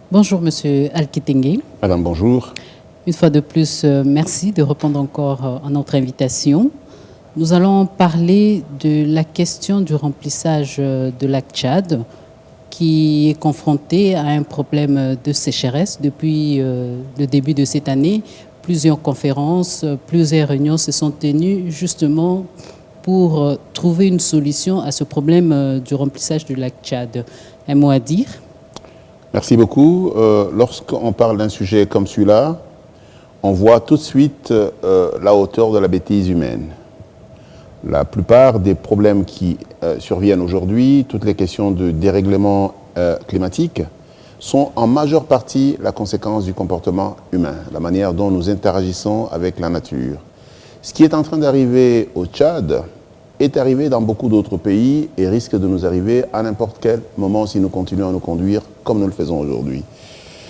Bonjour Monsieur Alkitenge. Madame, bonjour. Une fois de plus, merci de répondre encore à notre invitation. Nous allons parler de la question du remplissage de lac Tchad, qui est confronté à un problème de sécheresse depuis le début de cette année. Plusieurs conférences, plusieurs réunions se sont tenues justement pour trouver une solution à ce problème du remplissage du lac Tchad. Un mot à dire? Merci beaucoup. Lorsqu'on parle d'un sujet comme celui-là, on voit tout de suite la hauteur de la bêtise humaine. La plupart des problèmes qui surviennent aujourd'hui, toutes les questions de dérèglement climatique, sont en majeure partie la conséquence du comportement humain, la manière dont nous interagissons avec la nature. Ce qui est en train d'arriver au Tchad est arrivé dans beaucoup d'autres pays et risque de nous arriver à n'importe quel moment si nous continuons à nous conduire comme nous le faisons aujourd'hui.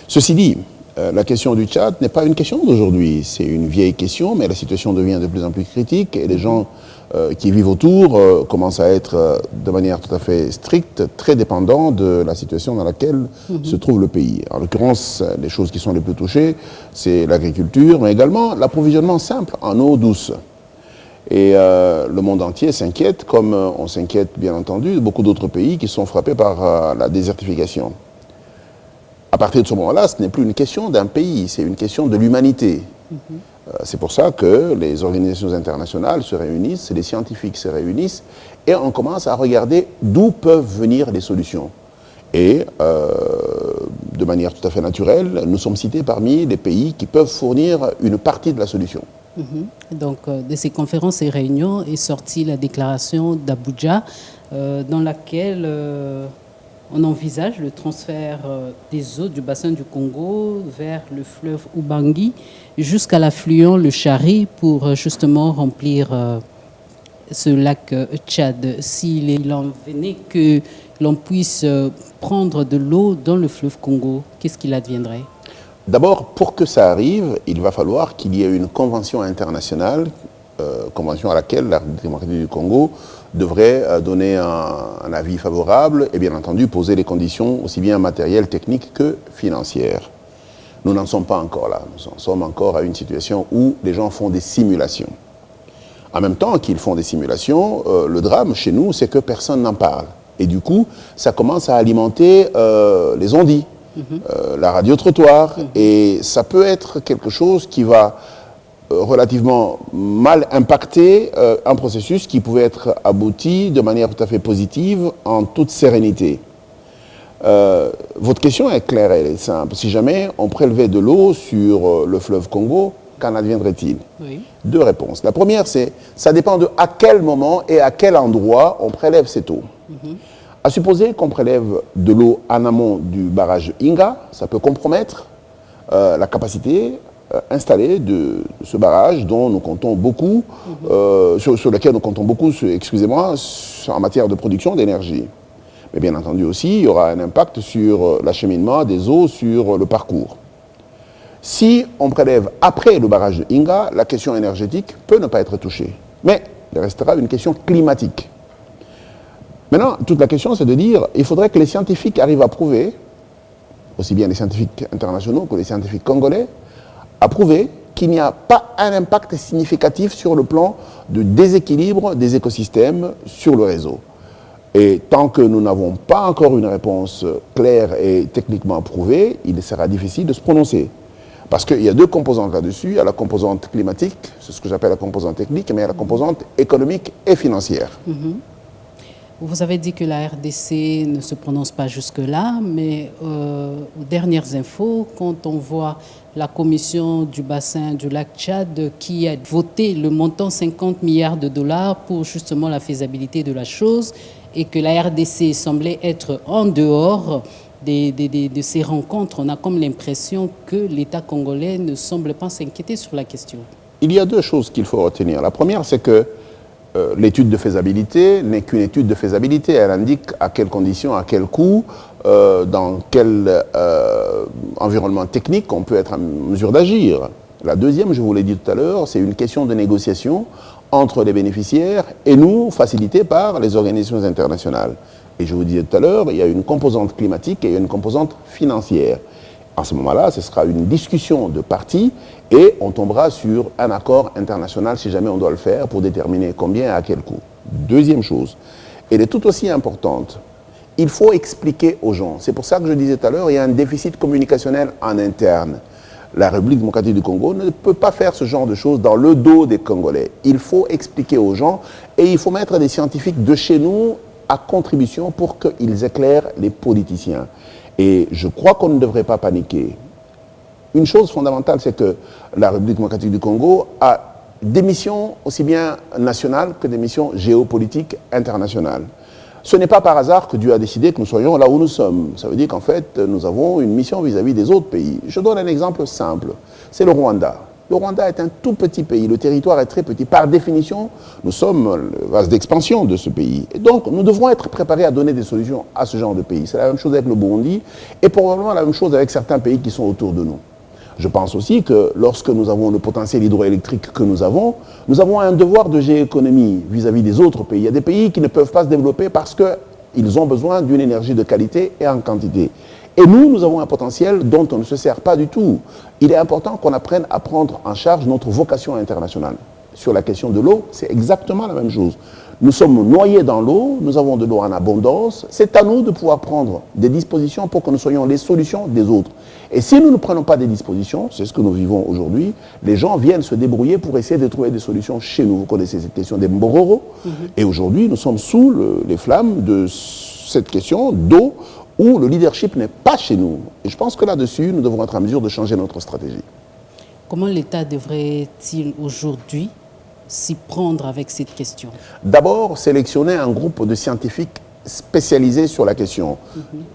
Ceci dit, la question du Tchad n'est pas une question d'aujourd'hui, c'est une vieille question, mais la situation devient de plus en plus critique et les gens qui vivent autour commencent à être de manière tout à fait stricte, très dépendants de la situation dans laquelle se trouve le pays. En l'occurrence, les choses qui sont les plus touchées, c'est l'agriculture, mais également l'approvisionnement simple en eau douce. Et le monde entier s'inquiète, comme on s'inquiète bien entendu de beaucoup d'autres pays qui sont frappés par la désertification. À partir de ce moment-là, ce n'est plus une question d'un pays, c'est une question de l'humanité. C'est pour ça que les organisations internationales se réunissent, les scientifiques se réunissent, et on commence à regarder d'où peuvent venir les solutions. Et de manière tout à fait naturelle, nous sommes cités parmi les pays qui peuvent fournir une partie de la solution. Donc, de ces conférences et réunions est sortie la déclaration d'Abuja, dans laquelle on envisage le transfert des eaux du bassin du Congo vers le fleuve Ubangi jusqu'à l'affluent, le Chari, pour justement remplir ce lac Tchad. S'il en venait que l'on puisse prendre de l'eau dans le fleuve Congo, qu'est-ce qu'il adviendrait? D'abord, pour que ça arrive, il va falloir qu'il y ait une convention internationale, convention à laquelle la démocratie du Congo devrait donner un avis favorable et bien entendu poser les conditions aussi bien matérielles, techniques que financières. Nous n'en sommes pas encore là. Nous en sommes encore à une situation où les gens font des simulations. En même temps qu'ils font des simulations, le drame chez nous, c'est que personne n'en parle. Et du coup, ça commence à alimenter les on-dit. La radio-trottoir, et ça peut être quelque chose qui va relativement mal impacter un processus qui pouvait être abouti de manière tout à fait positive, en toute sérénité. Votre question est claire, elle est simple. Si jamais on prélevait de l'eau sur le fleuve Congo, qu'en adviendrait-il? Oui. Deux réponses. La première, c'est ça dépend de à quel moment et à quel endroit on prélève cette eau. À supposer qu'on prélève de l'eau en amont du barrage Inga, ça peut compromettre la capacité installée de ce barrage dont nous comptons beaucoup, sur lequel nous comptons beaucoup, excusez-moi, en matière de production d'énergie. Mais bien entendu aussi, il y aura un impact sur l'acheminement des eaux sur le parcours. Si on prélève après le barrage de Inga, la question énergétique peut ne pas être touchée. Mais il restera une question climatique. Maintenant, toute la question, c'est de dire, il faudrait que les scientifiques arrivent à prouver, aussi bien les scientifiques internationaux que les scientifiques congolais, à prouver qu'il n'y a pas un impact significatif sur le plan de déséquilibre des écosystèmes sur le réseau. Et tant que nous n'avons pas encore une réponse claire et techniquement prouvée, il sera difficile de se prononcer. Parce qu'il y a deux composantes là-dessus. Il y a la composante climatique, c'est ce que j'appelle la composante technique, mais il y a la composante économique et financière. Vous avez dit que la RDC ne se prononce pas jusque-là, mais aux dernières infos, quand on voit la commission du bassin du lac Tchad qui a voté le montant 50 milliards de dollars pour justement la faisabilité de la chose et que la RDC semblait être en dehors de ces rencontres, on a comme l'impression que l'État congolais ne semble pas s'inquiéter sur la question. Il y a deux choses qu'il faut retenir. La première, c'est que l'étude de faisabilité n'est qu'une étude de faisabilité. Elle indique à quelles conditions, à quel coût, dans quel environnement technique on peut être en mesure d'agir. La deuxième, je vous l'ai dit tout à l'heure, c'est une question de négociation entre les bénéficiaires et nous, facilitée par les organisations internationales. Et je vous disais tout à l'heure, il y a une composante climatique et il y a une composante financière. À ce moment-là, ce sera une discussion de partis et on tombera sur un accord international si jamais on doit le faire pour déterminer combien et à quel coût. Deuxième chose, elle est tout aussi importante. Il faut expliquer aux gens. C'est pour ça que je disais tout à l'heure, il y a un déficit communicationnel en interne. La République démocratique du Congo ne peut pas faire ce genre de choses dans le dos des Congolais. Il faut expliquer aux gens et il faut mettre des scientifiques de chez nous à contribution pour qu'ils éclairent les politiciens. Et je crois qu'on ne devrait pas paniquer. Une chose fondamentale, c'est que la République démocratique du Congo a des missions aussi bien nationales que des missions géopolitiques internationales. Ce n'est pas par hasard que Dieu a décidé que nous soyons là où nous sommes. Ça veut dire qu'en fait, nous avons une mission vis-à-vis des autres pays. Je donne un exemple simple. C'est le Rwanda. Le Rwanda est un tout petit pays. Le territoire est très petit. Par définition, nous sommes le vase d'expansion de ce pays. Et donc, nous devons être préparés à donner des solutions à ce genre de pays. C'est la même chose avec le Burundi et probablement la même chose avec certains pays qui sont autour de nous. Je pense aussi que lorsque nous avons le potentiel hydroélectrique que nous avons un devoir de géoéconomie vis-à-vis des autres pays. Il y a des pays qui ne peuvent pas se développer parce qu'ils ont besoin d'une énergie de qualité et en quantité. Et nous avons un potentiel dont on ne se sert pas du tout. Il est important qu'on apprenne à prendre en charge notre vocation internationale. Sur la question de l'eau, c'est exactement la même chose. Nous sommes noyés dans l'eau, nous avons de l'eau en abondance. C'est à nous de pouvoir prendre des dispositions pour que nous soyons les solutions des autres. Et si nous ne prenons pas des dispositions, c'est ce que nous vivons aujourd'hui, les gens viennent se débrouiller pour essayer de trouver des solutions chez nous. Vous connaissez cette question des Mbororo. Et aujourd'hui, nous sommes sous les flammes de cette question d'eau où le leadership n'est pas chez nous. Et je pense que là-dessus, nous devons être en mesure de changer notre stratégie. Comment l'État devrait-il aujourd'hui s'y prendre avec cette question? D'abord, sélectionner un groupe de scientifiques spécialisés sur la question.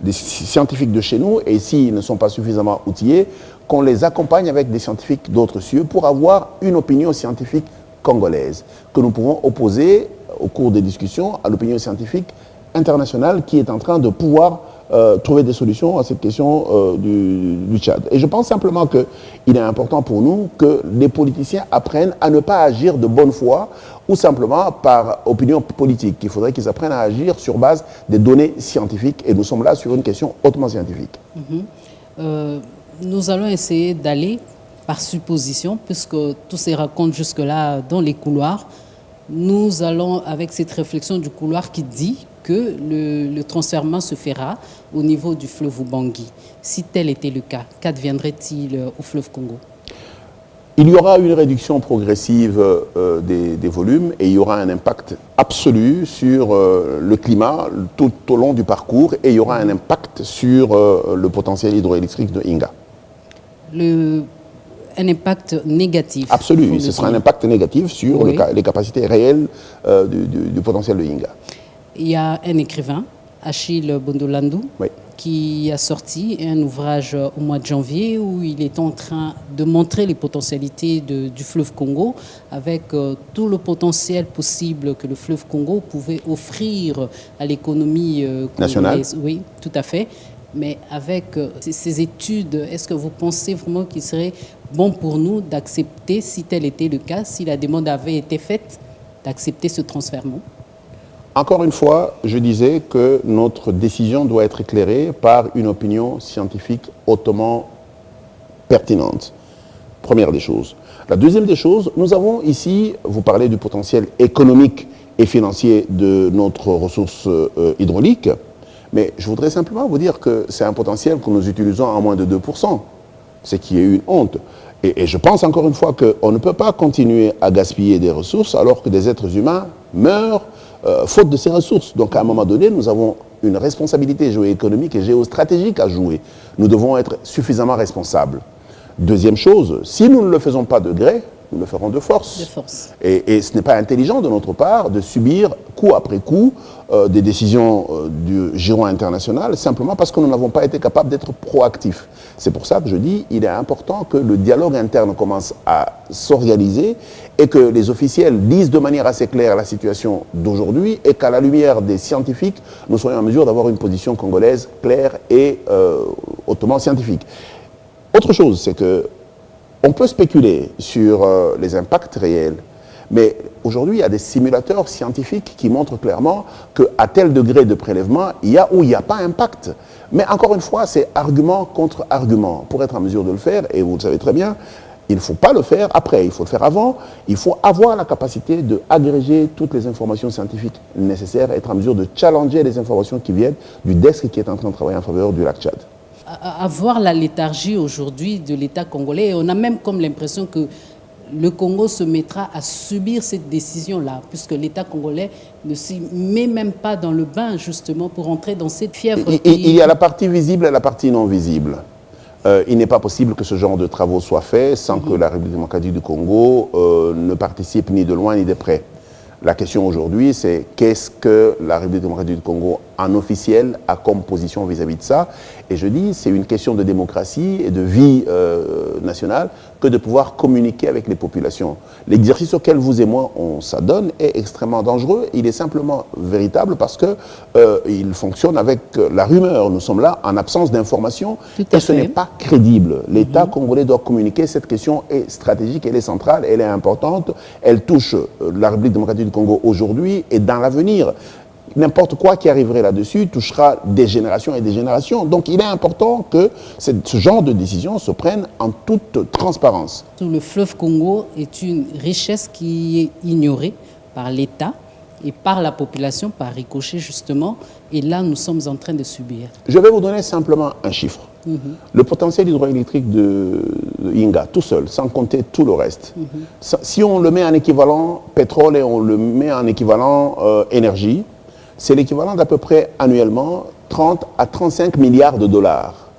Des scientifiques de chez nous, et s'ils ne sont pas suffisamment outillés, qu'on les accompagne avec des scientifiques d'autres cieux pour avoir une opinion scientifique congolaise, que nous pouvons opposer au cours des discussions à l'opinion scientifique internationale qui est en train de pouvoir trouver des solutions à cette question du Tchad. Et je pense simplement qu'il est important pour nous que les politiciens apprennent à ne pas agir de bonne foi ou simplement par opinion politique. Il faudrait qu'ils apprennent à agir sur base des données scientifiques. Et nous sommes là sur une question hautement scientifique. Nous allons essayer d'aller par supposition, puisque tout se raconte jusque-là dans les couloirs. Nous allons avec cette réflexion du couloir qui dit que le transfèrement se fera au niveau du fleuve Ubangi. Si tel était le cas, qu'adviendrait-il au fleuve Congo? Il y aura une réduction progressive des volumes et il y aura un impact absolu sur le climat tout au long du parcours et il y aura un impact sur le potentiel hydroélectrique de Inga. Un impact négatif. Absolu, ce sera un impact négatif sur les capacités réelles du potentiel de Inga. Il y a un écrivain, Achille Bondolandou, qui a sorti un ouvrage au mois de janvier où il est en train de montrer les potentialités du fleuve Congo avec tout le potentiel possible que le fleuve Congo pouvait offrir à l'économie nationale. Oui, tout à fait. Mais avec ces études, est-ce que vous pensez vraiment qu'il serait bon pour nous d'accepter, si tel était le cas, si la demande avait été faite, d'accepter ce transfèrement? Encore une fois, je disais que notre décision doit être éclairée par une opinion scientifique hautement pertinente. Première des choses. La deuxième des choses, nous avons ici, vous parlez du potentiel économique et financier de notre ressource hydraulique, mais je voudrais simplement vous dire que c'est un potentiel que nous utilisons à moins de 2%, ce qui est une honte. Et je pense encore une fois qu'on ne peut pas continuer à gaspiller des ressources alors que des êtres humains meurent faute de ces ressources. Donc à un moment donné, nous avons une responsabilité géoéconomique et géostratégique à jouer. Nous devons être suffisamment responsables. Deuxième chose, si nous ne le faisons pas de gré, nous le ferons de force. De force. Et ce n'est pas intelligent de notre part de subir coup après coup des décisions du giron international simplement parce que nous n'avons pas été capables d'être proactifs. C'est pour ça que je dis qu'il est important que le dialogue interne commence à s'organiser et que les officiels disent de manière assez claire la situation d'aujourd'hui et qu'à la lumière des scientifiques, nous soyons en mesure d'avoir une position congolaise claire et hautement scientifique. Autre chose, c'est que on peut spéculer sur les impacts réels, Mais aujourd'hui, il y a des simulateurs scientifiques qui montrent clairement qu'à tel degré de prélèvement, il y a ou il n'y a pas impact. Mais encore une fois, c'est argument contre argument. Pour être en mesure de le faire, et vous le savez très bien, il ne faut pas le faire après, il faut le faire avant. Il faut avoir la capacité d'agréger toutes les informations scientifiques nécessaires, être en mesure de challenger les informations qui viennent du desk qui est en train de travailler en faveur du lac Tchad. À voir la léthargie aujourd'hui de l'État congolais, on a même comme l'impression que le Congo se mettra à subir cette décision-là, puisque l'État congolais ne s'y met même pas dans le bain, justement, pour entrer dans cette fièvre. Il y a la partie visible et la partie non visible. Il n'est pas possible que ce genre de travaux soient faits sans que la République démocratique du Congo ne participe ni de loin ni de près. La question aujourd'hui, c'est qu'est-ce que la République démocratique du Congo, en officiel, a comme position vis-à-vis de ça. Et je dis, c'est une question de démocratie et de vie nationale que de pouvoir communiquer avec les populations. L'exercice auquel vous et moi, on s'adonne est extrêmement dangereux. Il est simplement véritable parce qu'il fonctionne avec la rumeur. Nous sommes là en absence d'informations et ce n'est pas crédible. L'État congolais doit communiquer. Cette question est stratégique, elle est centrale, elle est importante. Elle touche la République démocratique du Congo aujourd'hui et dans l'avenir. N'importe quoi qui arriverait là-dessus touchera des générations et des générations. Donc il est important que ce genre de décision se prenne en toute transparence. Le fleuve Congo est une richesse qui est ignorée par l'État et par la population, par ricochet justement. Et là, nous sommes en train de subir. Je vais vous donner simplement un chiffre. Le potentiel hydroélectrique de Inga, tout seul, sans compter tout le reste. Si on le met en équivalent pétrole et on le met en équivalent énergie, c'est l'équivalent d'à peu près annuellement 30 à 35 milliards de dollars.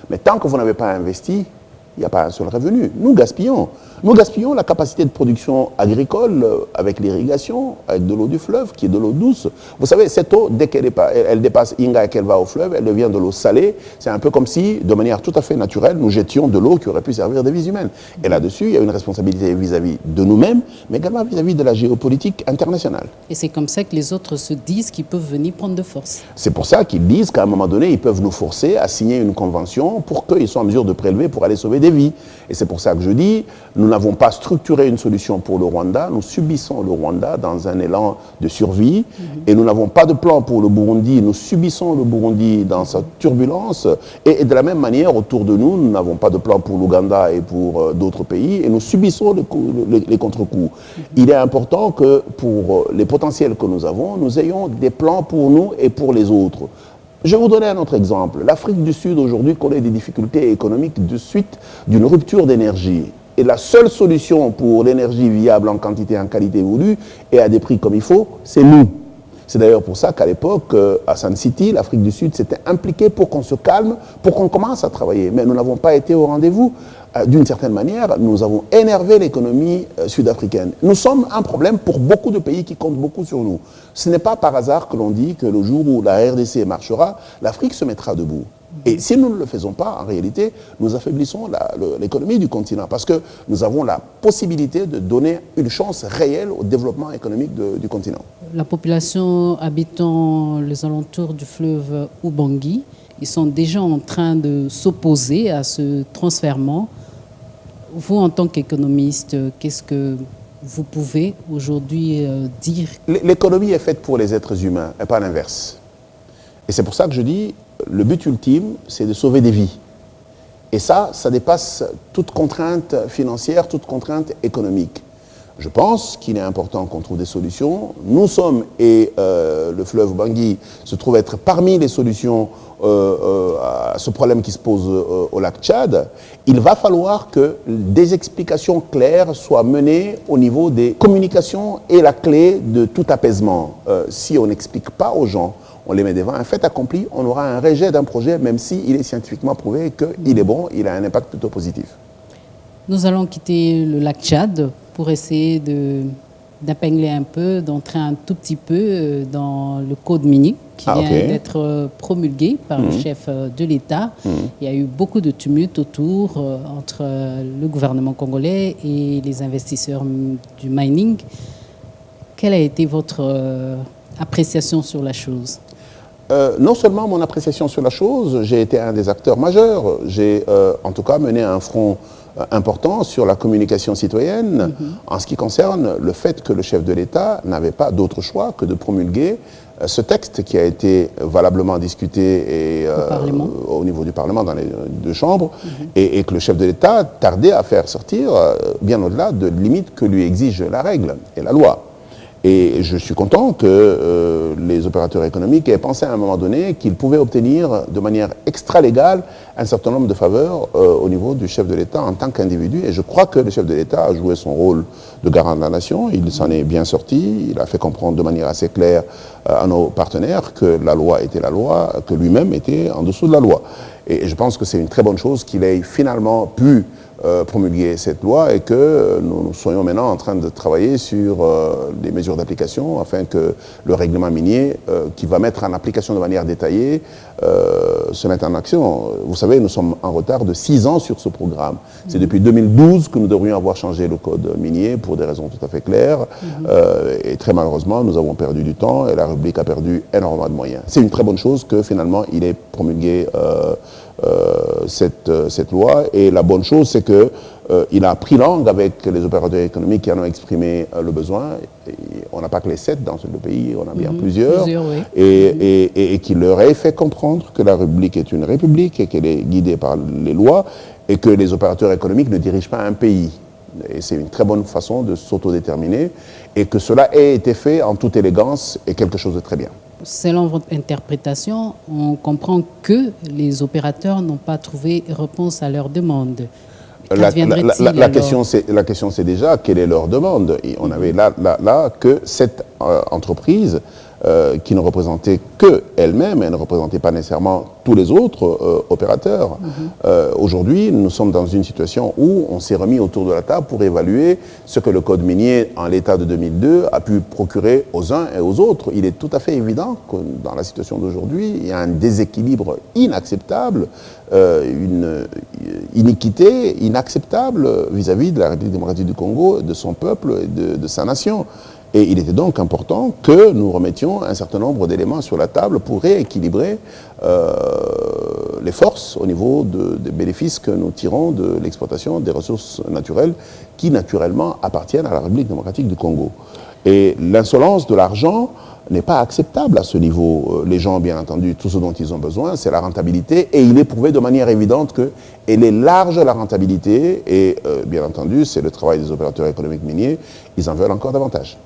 Mais tant que vous n'avez pas investi, il n'y a pas un seul revenu. Nous gaspillons. Nous gaspillons la capacité de production agricole avec l'irrigation, avec de l'eau du fleuve, qui est de l'eau douce. Vous savez, cette eau, dès qu'elle dépasse Inga et qu'elle va au fleuve, elle devient de l'eau salée. C'est un peu comme si, de manière tout à fait naturelle, nous jetions de l'eau qui aurait pu servir des vies humaines. Et là-dessus, il y a une responsabilité vis-à-vis de nous-mêmes, mais également vis-à-vis de la géopolitique internationale. Et c'est comme ça que les autres se disent qu'ils peuvent venir prendre de force. C'est pour ça qu'ils disent qu'à un moment donné, ils peuvent nous forcer à signer une convention pour qu'ils soient en mesure de prélever pour aller sauver des vies. Et c'est pour ça que je dis, nous n'avons pas structuré une solution pour le Rwanda, nous subissons le Rwanda dans un élan de survie, et nous n'avons pas de plan pour le Burundi, nous subissons le Burundi dans sa turbulence, et de la même manière, autour de nous, nous n'avons pas de plan pour l'Ouganda et pour d'autres pays, et nous subissons les contre-coups. Il est important que pour les potentiels que nous avons, nous ayons des plans pour nous et pour les autres. Je vais vous donner un autre exemple. L'Afrique du Sud aujourd'hui connaît des difficultés économiques de suite d'une rupture d'énergie. Et la seule solution pour l'énergie viable en quantité et en qualité voulue et à des prix comme il faut, c'est nous. C'est d'ailleurs pour ça qu'à l'époque, à Sun City, l'Afrique du Sud s'était impliquée pour qu'on se calme, pour qu'on commence à travailler. Mais nous n'avons pas été au rendez-vous. D'une certaine manière, nous avons énervé l'économie sud-africaine. Nous sommes un problème pour beaucoup de pays qui comptent beaucoup sur nous. Ce n'est pas par hasard que l'on dit que le jour où la RDC marchera, l'Afrique se mettra debout. Et si nous ne le faisons pas, en réalité, nous affaiblissons l'économie du continent parce que nous avons la possibilité de donner une chance réelle au développement économique du continent. La population habitant les alentours du fleuve Ubangi, ils sont déjà en train de s'opposer à ce transfèrement. Vous, en tant qu'économiste, qu'est-ce que vous pouvez aujourd'hui dire? L'économie est faite pour les êtres humains et pas l'inverse. Et c'est pour ça que je dis, le but ultime, c'est de sauver des vies. Et ça dépasse toute contrainte financière, toute contrainte économique. Je pense qu'il est important qu'on trouve des solutions. Nous sommes, et le fleuve Bangui se trouve être parmi les solutions à ce problème qui se pose au lac Tchad. Il va falloir que des explications claires soient menées au niveau des communications et la clé de tout apaisement. Si on n'explique pas aux gens, on les met devant un fait accompli, on aura un rejet d'un projet, même s'il est scientifiquement prouvé qu'il est bon, il a un impact plutôt positif. Nous allons quitter le lac Tchad pour essayer d'épingler un peu, d'entrer un tout petit peu dans le code minique qui vient d'être promulgué par le chef de l'État. Il y a eu beaucoup de tumultes autour entre le gouvernement congolais et les investisseurs du mining. Quelle a été votre appréciation sur la chose? Non seulement mon appréciation sur la chose, j'ai été un des acteurs majeurs. J'ai en tout cas mené un front important sur la communication citoyenne en ce qui concerne le fait que le chef de l'État n'avait pas d'autre choix que de promulguer ce texte qui a été valablement discuté au niveau du Parlement dans les deux chambres et que le chef de l'État tardait à faire sortir bien au-delà de limites que lui exige la règle et la loi. Et je suis content que les opérateurs économiques aient pensé à un moment donné qu'ils pouvaient obtenir de manière extra-légale un certain nombre de faveurs au niveau du chef de l'État en tant qu'individu. Et je crois que le chef de l'État a joué son rôle de garant de la nation. Il s'en est bien sorti. Il a fait comprendre de manière assez claire à nos partenaires que la loi était la loi, que lui-même était en dessous de la loi. Et je pense que c'est une très bonne chose qu'il ait finalement pu promulguer cette loi et que nous soyons maintenant en train de travailler sur les mesures d'application afin que le règlement minier qui va mettre en application de manière détaillée se mette en action. Vous savez, nous sommes en retard de 6 ans sur ce programme. C'est depuis 2012 que nous devrions avoir changé le code minier pour des raisons tout à fait claires et très malheureusement nous avons perdu du temps et la République a perdu énormément de moyens. C'est une très bonne chose que finalement il ait promulgué cette loi et la bonne chose c'est qu'il a pris langue avec les opérateurs économiques qui en ont exprimé le besoin. Et on n'a pas que les 7 dans le pays, on a bien plusieurs oui. et qu'il leur ait fait comprendre que la République est une république et qu'elle est guidée par les lois et que les opérateurs économiques ne dirigent pas un pays. Et c'est une très bonne façon de s'autodéterminer et que cela ait été fait en toute élégance est quelque chose de très bien. Selon votre interprétation, on comprend que les opérateurs n'ont pas trouvé réponse à leurs demandes. La question, c'est déjà quelle est leur demande. Et on avait là que cette entreprise qui ne représentait qu'elle-même, elle ne représentait pas nécessairement tous les autres opérateurs. Aujourd'hui, nous sommes dans une situation où on s'est remis autour de la table pour évaluer ce que le code minier, en l'état de 2002, a pu procurer aux uns et aux autres. Il est tout à fait évident que dans la situation d'aujourd'hui, il y a un déséquilibre inacceptable, une iniquité inacceptable vis-à-vis de la République démocratique du Congo, de son peuple et de sa nation. Et il était donc important que nous remettions un certain nombre d'éléments sur la table pour rééquilibrer les forces au niveau des bénéfices que nous tirons de l'exploitation des ressources naturelles qui, naturellement, appartiennent à la République démocratique du Congo. Et l'insolence de l'argent n'est pas acceptable à ce niveau. Les gens, bien entendu, tout ce dont ils ont besoin, c'est la rentabilité. Et il est prouvé de manière évidente qu'elle est large, la rentabilité. Et bien entendu, c'est le travail des opérateurs économiques miniers. Ils en veulent encore davantage.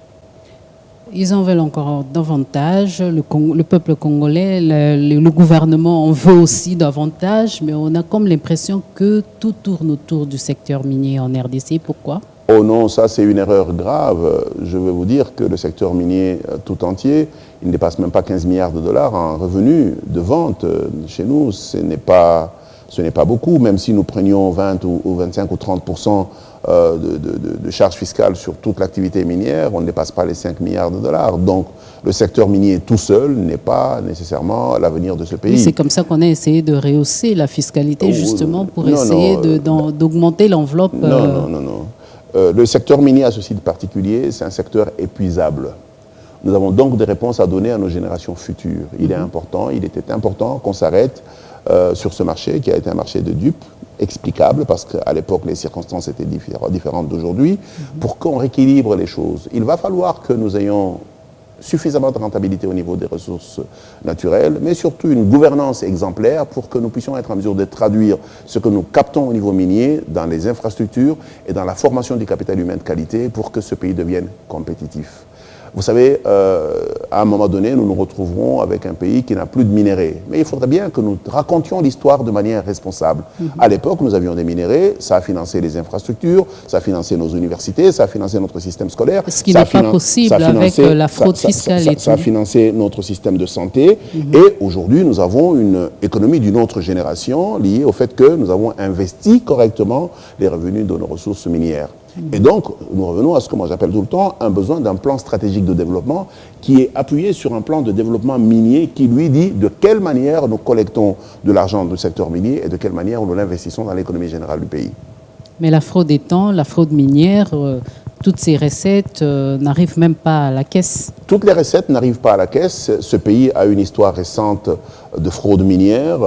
Ils en veulent encore davantage. Le peuple congolais, le gouvernement en veut aussi davantage. Mais on a comme l'impression que tout tourne autour du secteur minier en RDC. Pourquoi ? Oh non, ça c'est une erreur grave. Je veux vous dire que le secteur minier tout entier, il ne dépasse même pas 15 milliards de dollars en revenus de vente. Chez nous, ce n'est pas beaucoup, même si nous prenions 20 ou 25 ou 30% de charges fiscales sur toute l'activité minière, on ne dépasse pas les 5 milliards de dollars. Donc, le secteur minier tout seul n'est pas nécessairement l'avenir de ce pays. C'est comme ça qu'on a essayé de rehausser la fiscalité, justement, pour essayer d'augmenter l'enveloppe. Non. Le secteur minier a ceci de particulier, c'est un secteur épuisable. Nous avons donc des réponses à donner à nos générations futures. Il était important qu'on s'arrête sur ce marché qui a été un marché de dupes, explicable parce qu'à l'époque les circonstances étaient différentes d'aujourd'hui, pour qu'on rééquilibre les choses. Il va falloir que nous ayons suffisamment de rentabilité au niveau des ressources naturelles, mais surtout une gouvernance exemplaire pour que nous puissions être en mesure de traduire ce que nous captons au niveau minier dans les infrastructures et dans la formation du capital humain de qualité pour que ce pays devienne compétitif. Vous savez, à un moment donné, nous nous retrouverons avec un pays qui n'a plus de minéraux. Mais il faudrait bien que nous racontions l'histoire de manière responsable. À l'époque, nous avions des minéraux, ça a financé les infrastructures, ça a financé nos universités, ça a financé notre système scolaire. Ce qui n'est pas possible avec la fraude fiscale et tout. Ça a financé notre système de santé. Et aujourd'hui, nous avons une économie d'une autre génération liée au fait que nous avons investi correctement les revenus de nos ressources minières. Et donc, nous revenons à ce que moi j'appelle tout le temps un besoin d'un plan stratégique de développement qui est appuyé sur un plan de développement minier qui lui dit de quelle manière nous collectons de l'argent du secteur minier et de quelle manière nous l'investissons dans l'économie générale du pays. Mais la fraude étant, la fraude minière, toutes ces recettes n'arrivent même pas à la caisse. Toutes les recettes n'arrivent pas à la caisse. Ce pays a une histoire récente de fraude minière.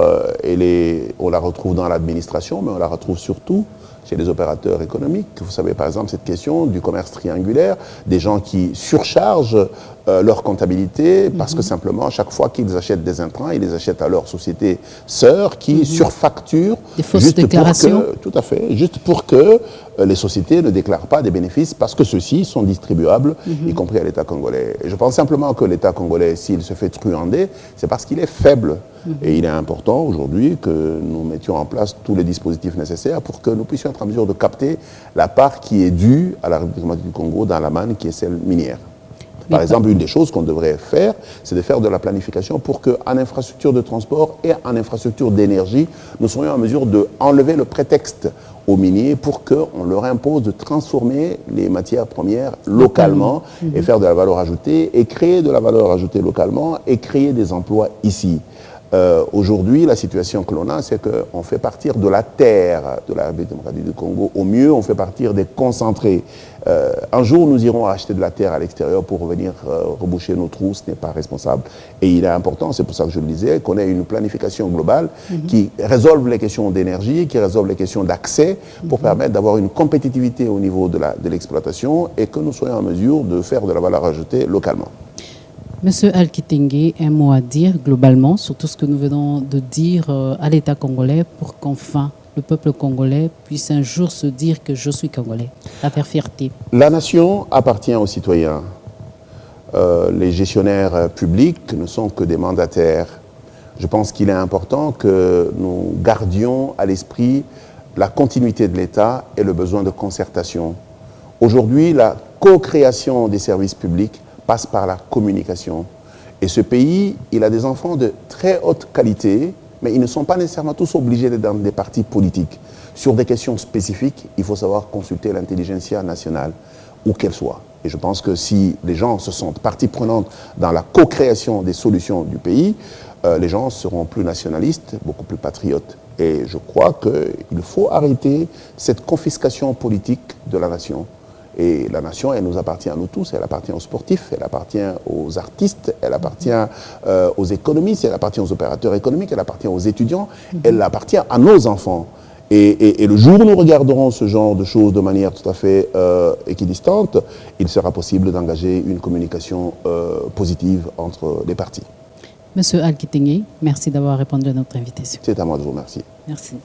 On la retrouve dans l'administration, mais on la retrouve surtout chez les opérateurs économiques. Vous savez, par exemple, cette question du commerce triangulaire, des gens qui surchargent leur comptabilité parce que simplement, chaque fois qu'ils achètent des intrants, ils les achètent à leur société sœur qui surfacture. Des fausses déclarations. Tout à fait, juste pour que les sociétés ne déclarent pas des bénéfices parce que ceux-ci sont distribuables, y compris à l'État congolais. Et je pense simplement que l'État congolais, s'il se fait truander, c'est parce qu'il est faible. Et il est important aujourd'hui que nous mettions en place tous les dispositifs nécessaires pour que nous puissions être en mesure de capter la part qui est due à la République démocratique du Congo dans la manne qui est celle minière. Par exemple, une des choses qu'on devrait faire, c'est de faire de la planification pour qu'en infrastructure de transport et en infrastructure d'énergie, nous soyons en mesure d'enlever le prétexte aux miniers pour qu'on leur impose de transformer les matières premières localement et faire de la valeur ajoutée et créer de la valeur ajoutée localement et créer des emplois ici. Aujourd'hui, la situation que l'on a, c'est qu'on fait partir de la terre de la République démocratique du Congo. Au mieux, on fait partir des concentrés. Un jour, nous irons acheter de la terre à l'extérieur pour revenir reboucher nos trous. Ce n'est pas responsable. Et il est important, c'est pour ça que je le disais, qu'on ait une planification globale qui résolve les questions d'énergie, qui résolve les questions d'accès pour permettre d'avoir une compétitivité au niveau de l'exploitation et que nous soyons en mesure de faire de la valeur ajoutée localement. Monsieur Al-Kitenge, un mot à dire globalement sur tout ce que nous venons de dire à l'État congolais pour qu'enfin le peuple congolais puisse un jour se dire que je suis congolais, à faire fierté. La nation appartient aux citoyens. Les gestionnaires publics ne sont que des mandataires. Je pense qu'il est important que nous gardions à l'esprit la continuité de l'État et le besoin de concertation. Aujourd'hui, la co-création des services publics passe par la communication. Et ce pays, il a des enfants de très haute qualité, mais ils ne sont pas nécessairement tous obligés d'être dans des partis politiques. Sur des questions spécifiques, il faut savoir consulter l'intelligentsia nationale, où qu'elle soit. Et je pense que si les gens se sentent partie prenante dans la co-création des solutions du pays, les gens seront plus nationalistes, beaucoup plus patriotes. Et je crois qu'il faut arrêter cette confiscation politique de la nation. Et la nation, elle nous appartient à nous tous, elle appartient aux sportifs, elle appartient aux artistes, elle appartient aux économistes, elle appartient aux opérateurs économiques, elle appartient aux étudiants, elle appartient à nos enfants. Et le jour où nous regarderons ce genre de choses de manière tout à fait équidistante, il sera possible d'engager une communication positive entre les partis. Monsieur Al-Kitenge, merci d'avoir répondu à notre invitation. C'est à moi de vous remercier. Merci.